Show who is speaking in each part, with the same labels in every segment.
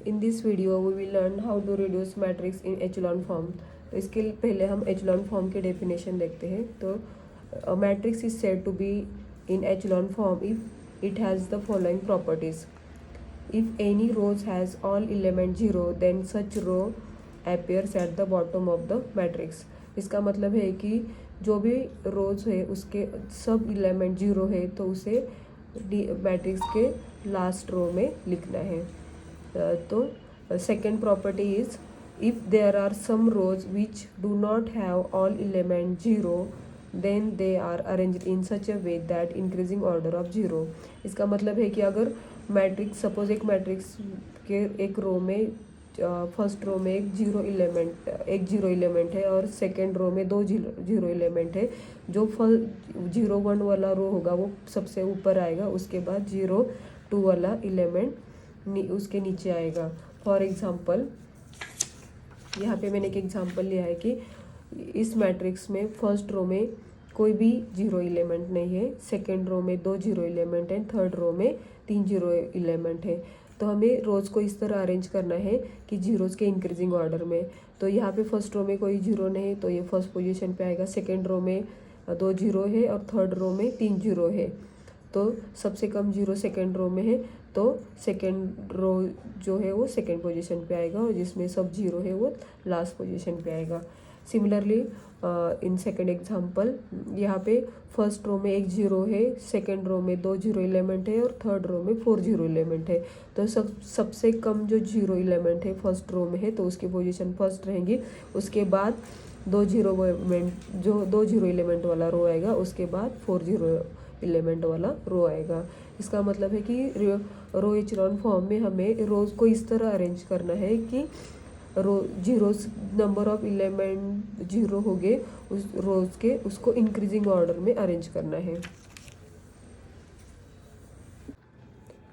Speaker 1: In this video we will learn how to reduce matrix in echelon form. तो इसके पहले हम echelon form के definition देखते हैं. तो a matrix is said to be in echelon form if it has the following properties. If any rows has all element 0, then such row appears at the bottom of the matrix. इसका मतलब है कि जो भी रोज है उसके सब element 0 है तो उसे मैट्रिक्स के लास्ट रो में लिखना है. तो second property is if there are some rows which do not have all element 0 then they are arranged in such a way that increasing order of 0. इसका मतलब है कि अगर मैट्रिक्स सपोज एक मैट्रिक्स के एक रो में फर्स्ट रो में एक जीरो एलिमेंट है और सेकेंड रो में 2 जीरो एलिमेंट है. जो 0 1 वाला रो होगा वो सबसे ऊपर आएगा, उसके बाद 0 2 वाला एलिमेंट उसके नीचे आएगा. फॉर एग्जांपल यहाँ पे मैंने एक एग्जांपल लिया है कि इस मैट्रिक्स में फर्स्ट रो में कोई भी जीरो एलिमेंट नहीं है, सेकेंड रो में 2 जीरो एलिमेंट है, थर्ड रो में 3 जीरो एलिमेंट है. तो हमें रोज को इस तरह अरेंज करना है कि जीरोज के इंक्रीजिंग ऑर्डर में. तो यहाँ पे फर्स्ट रो में कोई जीरो नहीं है तो ये फर्स्ट पोजीशन पे आएगा, सेकेंड रो में 2 जीरो है और थर्ड रो में 3 जीरो है. तो सबसे कम जीरो सेकेंड रो में है तो सेकेंड रो जो है वो सेकेंड पोजीशन पे आएगा और जिसमें सब जीरो है वो लास्ट पोजीशन पे आएगा. सिमिलरली इन सेकेंड एग्जांपल यहाँ पे फर्स्ट रो में 1 जीरो है, सेकेंड रो में 2 जीरो एलिमेंट है और थर्ड रो में 4 जीरो एलिमेंट है. तो सबसे कम जो जीरो एलिमेंट है फर्स्ट रो में है तो उसकी पोजीशन फर्स्ट रहेंगी. उसके बाद 2 जीरो एलिमेंट वाला रो आएगा, उसके बाद 4 जीरो एलिमेंट वाला रो आएगा. इसका मतलब है कि रो एचेलॉन फॉर्म में हमें रोज को इस तरह अरेंज करना है कि रो जीरोस नंबर ऑफ एलिमेंट 0 हो गए उस रोज के उसको इंक्रीजिंग ऑर्डर में अरेंज करना है.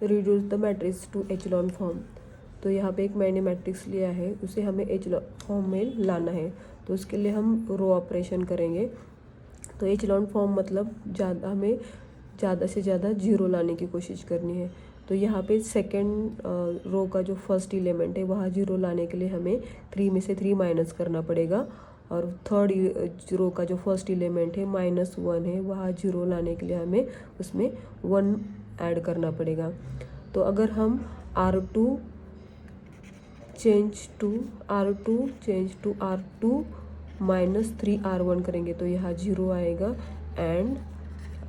Speaker 1: Reduce the matrix to echelon form. तो यहाँ पे एक मैंने मैट्रिक्स लिया है, उसे हमें एचेलॉन फॉर्म में लाना है. तो उसके लिए हम रो ऑपरेशन करेंगे. तो एचेलॉन फॉर्म मतलब हमें ज़्यादा से ज़्यादा जीरो लाने की कोशिश करनी है. तो यहाँ पे सेकेंड रो का जो फर्स्ट एलिमेंट है वहाँ जीरो लाने के लिए हमें 3 में से 3 माइनस करना पड़ेगा. और थर्ड रो का जो फर्स्ट एलिमेंट है -1 है वहाँ जीरो लाने के लिए हमें उसमें 1 ऐड करना पड़ेगा. तो अगर हम R2 change to R2 -3R1 करेंगे तो यहाँ 0 आएगा. And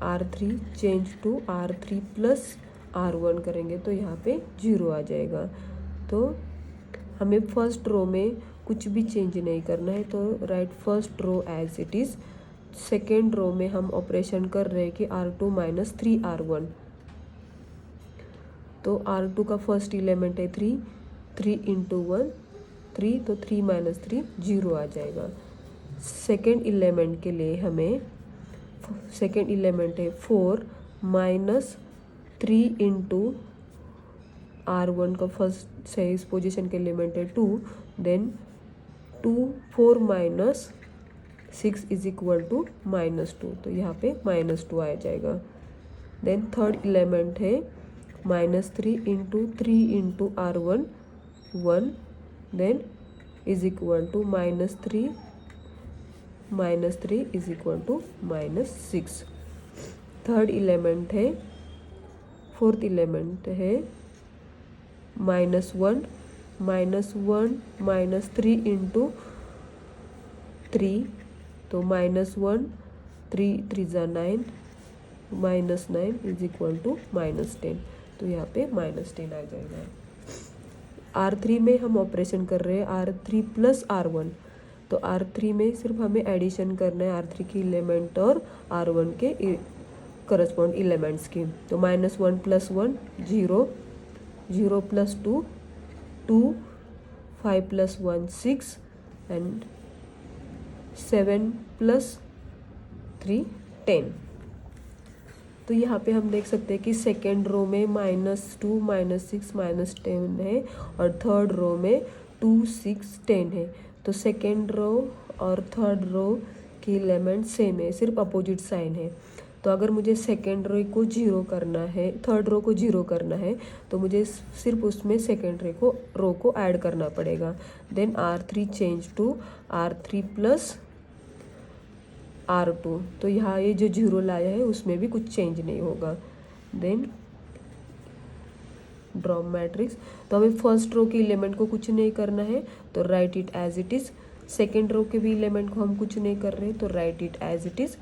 Speaker 1: R3 change to R3 plus R1 करेंगे तो यहाँ पे 0 आ जाएगा. तो हमें फर्स्ट रो में कुछ भी चेंज नहीं करना है. तो write first row as it is. Second row में हम ऑपरेशन कर रहे हैं कि R2 -3R1. तो R2 का फर्स्ट एलिमेंट है 3 इंटू 1 3, तो 3 - 3 0 आ जाएगा. सेकेंड एलिमेंट के लिए हमें सेकेंड एलिमेंट है 4 -3 इंटू R1 का फर्स्ट से इस पोजीशन के एलिमेंट है 2, देन 4 - 6 इज इक्वल टू -2. तो यहाँ पे -2 आ जाएगा. देन थर्ड एलिमेंट है -3 into 3 into R1 1, then is equal to -3 is equal to -6. Third element है फोर्थ एलिमेंट है -1 -3 इंटू 3, तो -1 3 3 9 -9 इज इक्वल टू -10. तो यहाँ पे -10 आ जाएगा. R3 में हम ऑपरेशन कर रहे हैं R3 प्लस R1. तो R3 में सिर्फ हमें एडिशन करना है R3 की एलिमेंट और R1 के करस्पॉन्ड एलिमेंट्स की. तो -1 + 1 0 0 + 2 2 5 + 1 6 एंड 7 + 3 10. तो यहाँ पे हम देख सकते हैं कि सेकेंड रो में -2 -6 -10 है और थर्ड रो में 2 6 10 है. तो सेकेंड रो और थर्ड रो की एलिमेंट सेम है, सिर्फ अपोजिट साइन है. तो अगर मुझे सेकेंड रो को जीरो करना है, थर्ड रो को जीरो करना है, तो मुझे सिर्फ उसमें सेकेंड रो को ऐड करना पड़ेगा। Then R3 change to R3 plus R2, तो यहाँ ये जो जीरो लाया है उसमें भी कुछ चेंज नहीं होगा। देन ड्रॉ मैट्रिक्स, तो हमें फर्स्ट रो के एलिमेंट को कुछ नहीं करना है, तो write it as it is. Second row के भी एलिमेंट को हम कुछ नहीं कर रहे, तो write it as it is.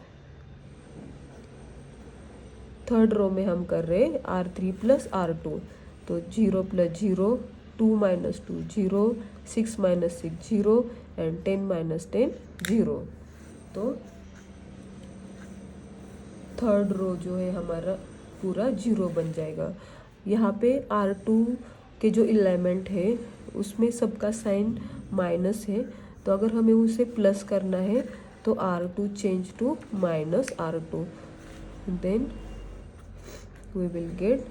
Speaker 1: Third row में हम कर रहे हैं R3 प्लस R2, तो 0 plus 0, 2 minus 2 0, 6 minus 6 0 and 10 minus 10 0। तो थर्ड रो जो है हमारा पूरा 0 बन जाएगा। यहाँ पे R2 के जो एलिमेंट है उसमें सबका साइन माइनस है, तो अगर हमें उसे प्लस करना है तो R2 change to minus R2, then we will get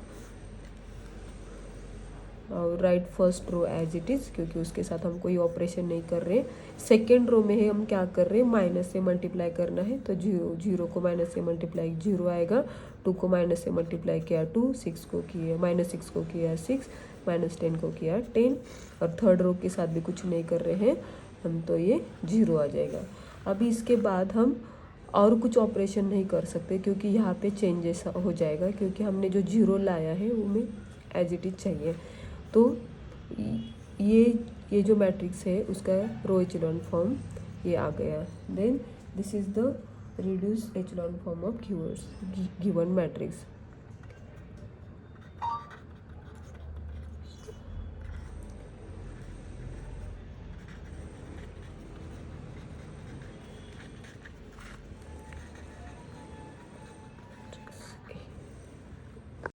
Speaker 1: write first row as it is, क्योंकि उसके साथ हम कोई ऑपरेशन नहीं कर रहे। सेकेंड रो में है हम क्या कर रहे हैं, माइनस से मल्टीप्लाई करना है, तो जीरो को माइनस से मल्टीप्लाई 0 आएगा, 2 को माइनस से मल्टीप्लाई किया 2, 6 को किया माइनस 6 को किया 6, माइनस 10 को किया 10, और थर्ड रो के साथ भी कुछ नहीं कर रहे हैं हम, तो ये 0 आ जाएगा। अभी इसके बाद हम और कुछ ऑपरेशन नहीं कर सकते, क्योंकि यहाँ पे चेंजेस हो जाएगा, क्योंकि हमने जो 0 लाया है वो हमें एज इट इज़ चाहिए। तो ये जो मैट्रिक्स है उसका रो एचेलॉन फॉर्म ये आ गया। Then this is the reduce echelon form of given matrix.